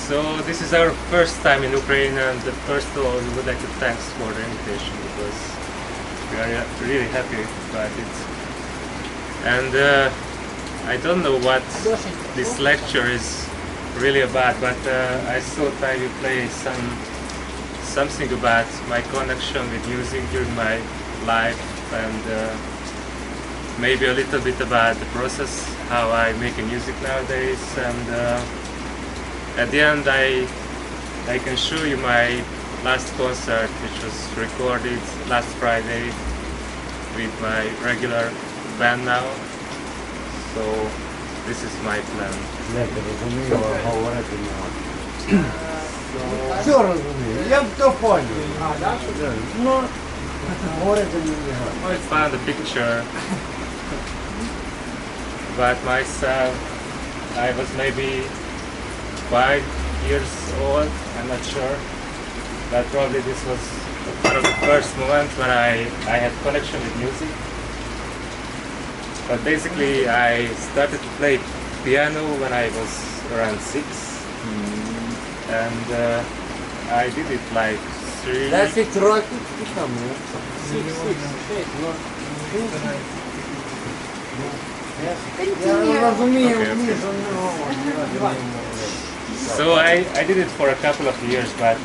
So this is our first time in Ukraine, and first of all, we would like to thanks for the invitation because we are really happy about it. And I don't know what this lecture is really about, but I thought I will play something about my connection with music during my life, and maybe a little bit about the process, how I make music nowadays, and at the end I can show you my last concert, which was recorded last Friday with my regular band now. So this is my plan. Все розумію, я б то понял. Ну, говорити не I found a picture about myself. I was maybe 5 years old, I'm not sure, but probably this was one of the first moments when I had connection with music. But basically I started to play piano when I was around 6, and I did it like 3. 10 років і там. Я розумію, So I did it for a couple of years, but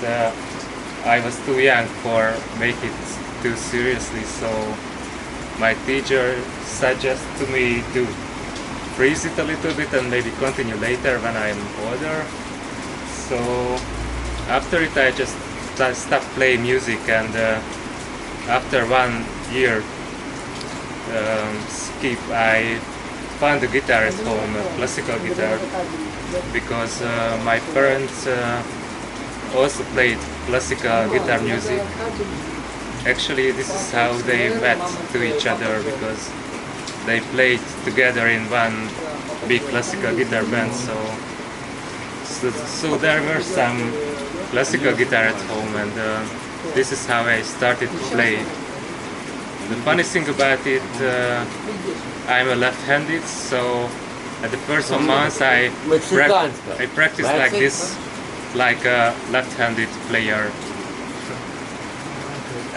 I was too young for make it too seriously. So my teacher suggested to me to freeze it a little bit and maybe continue later when I'm older. So after it, I just stopped playing music, and after 1 year skip, I found a guitar at home, a classical guitar, because my parents also played classical guitar music. Actually, this is how they met to each other, because they played together in one big classical guitar band. So there were some classical guitar at home, and this is how I started to play. The funny thing about it, I'm a left-handed, so at the first months I practiced like this, like a left-handed player.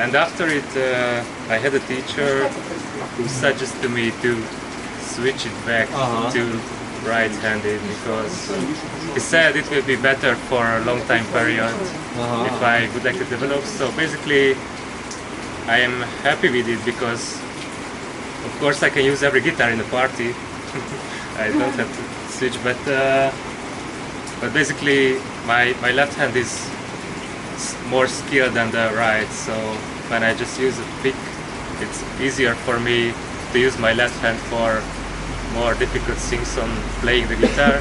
And after it, I had a teacher who suggested me to switch it back to right-handed, because he said it will be better for a long time period if I would like to develop. So basically I am happy with it, because of course I can use every guitar in the party. I don't have to switch, but basically my left hand is more skilled than the right, so when I just use a pick, it's easier for me to use my left hand for more difficult things on playing the guitar.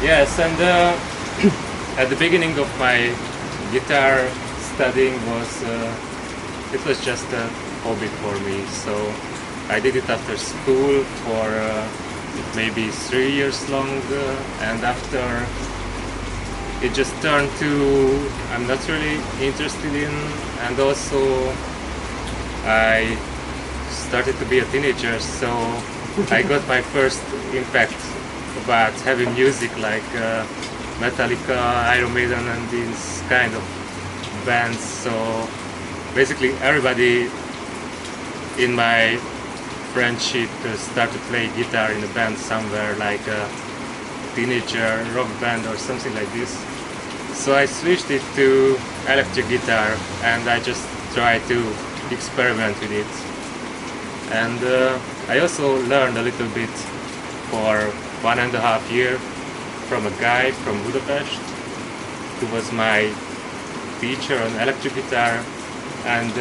Yes, and at the beginning of my guitar studying it was just a hobby for me, so I did it after school for maybe 3 years long, and after it just turned to I'm not really interested in, and also I started to be a teenager, so I got my first impact about heavy music like Metallica, Iron Maiden, and these kind of bands. So basically everybody in my friendship started to play guitar in a band somewhere, like a teenager rock band or something like this. So I switched it to electric guitar, and I just tried to experiment with it. And I also learned a little bit for 1.5 years from a guy from Budapest who was my teacher on electric guitar, and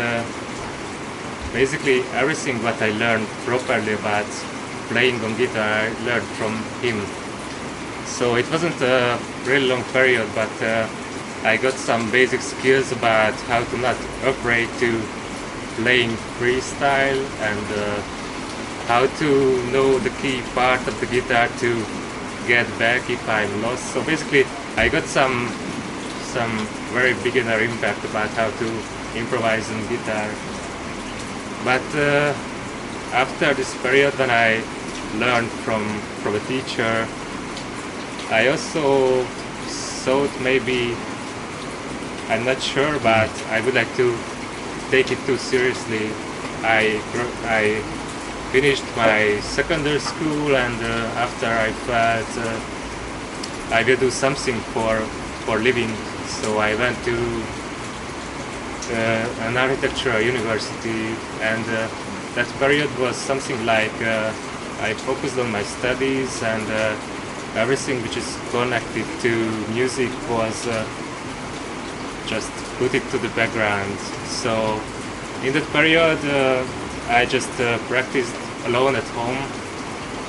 basically everything what I learned properly about playing on guitar I learned from him. So it wasn't a really long period, but I got some basic skills about how to not afraid to playing freestyle, and how to know the key part of the guitar to get back if I'm lost. So basically I got some very beginner impact about how to improvise on guitar. But after this period when I learned from a teacher, I also thought maybe, I'm not sure, but I would like to take it too seriously. I finished my secondary school, and after I thought I will do something for living, so I went to an architectural university, and that period was something like I focused on my studies, and everything which is connected to music was just put it to the background. So in that period I just practiced alone at home.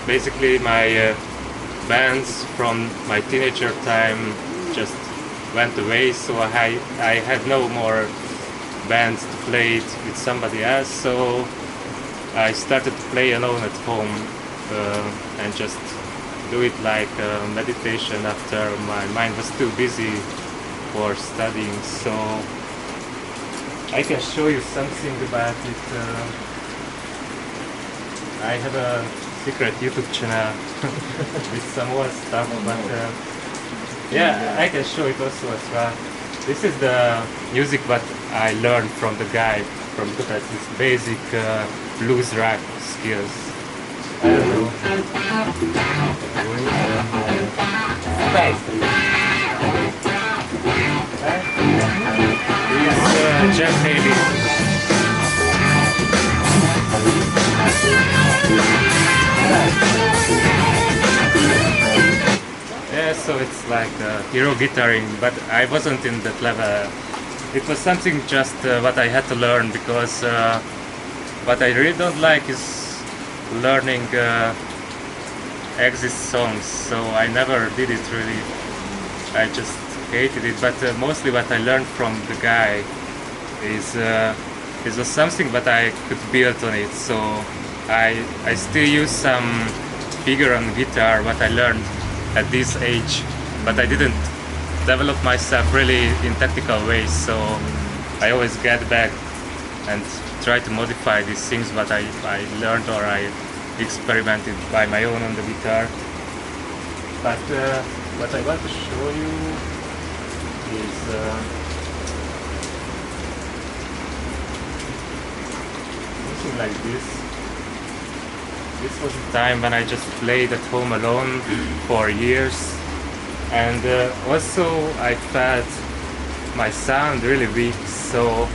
Basically my bands from my teenager time just went away, so I had no more bands to play it with somebody else, so I started to play alone at home and just do it like meditation after my mind was too busy for studying. So I can show you something about it. I have a secret YouTube channel with some more stuff, but yeah, I can show it also as well. This is the music what I learned from the guy from this basic blues rock skills. I don't know. He's Jeff Haley. Yeah, so it's like hero guitaring, but I wasn't in that level. It was something just what I had to learn, because what I really don't like is learning exist songs, so I never did it really. I just hated it, but mostly what I learned from the guy is it was something that I could build on it. So I still use some figure on guitar what I learned at this age, but I didn't develop myself really in technical ways, so I always get back and try to modify these things what I learned or I experimented by my own on the guitar. But what I want to show you is something like this. This was the time when I just played at home alone for years, and also I felt my sound really weak, so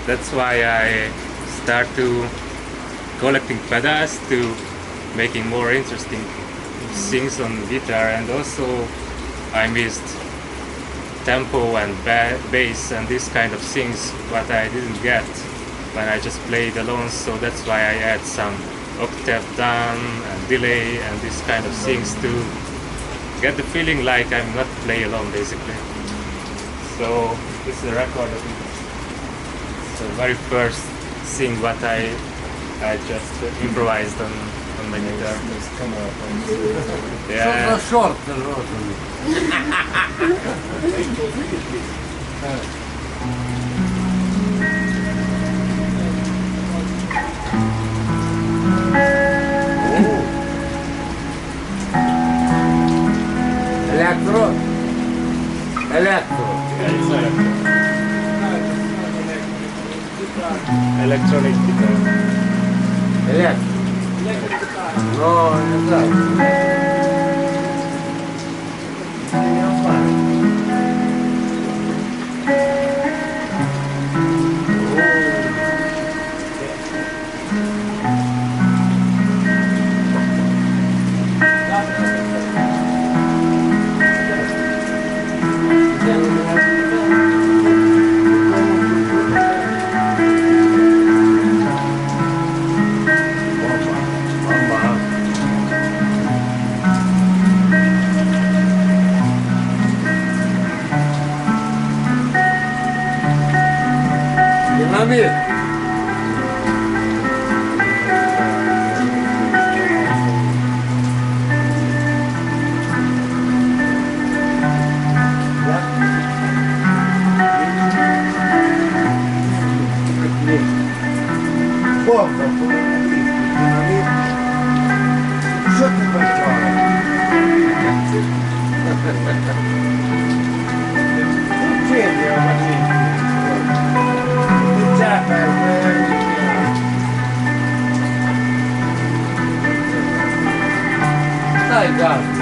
that's why I start to collecting pedals to making more interesting things on guitar, and also I missed tempo and bass and this kind of things what I didn't get when I just played alone, so that's why I add some octave down and delay and this kind of things to get the feeling like I'm not playing alone basically. So this is a record of it. It's the very first thing what I just improvised on my guitar. Yeah. Short. Electro. Yeah, it's electronic guitar. Electro. No, не так. Динамит. Бомба. Динамит. Что ты большое? Succede ovviamente. Già per dai, guarda.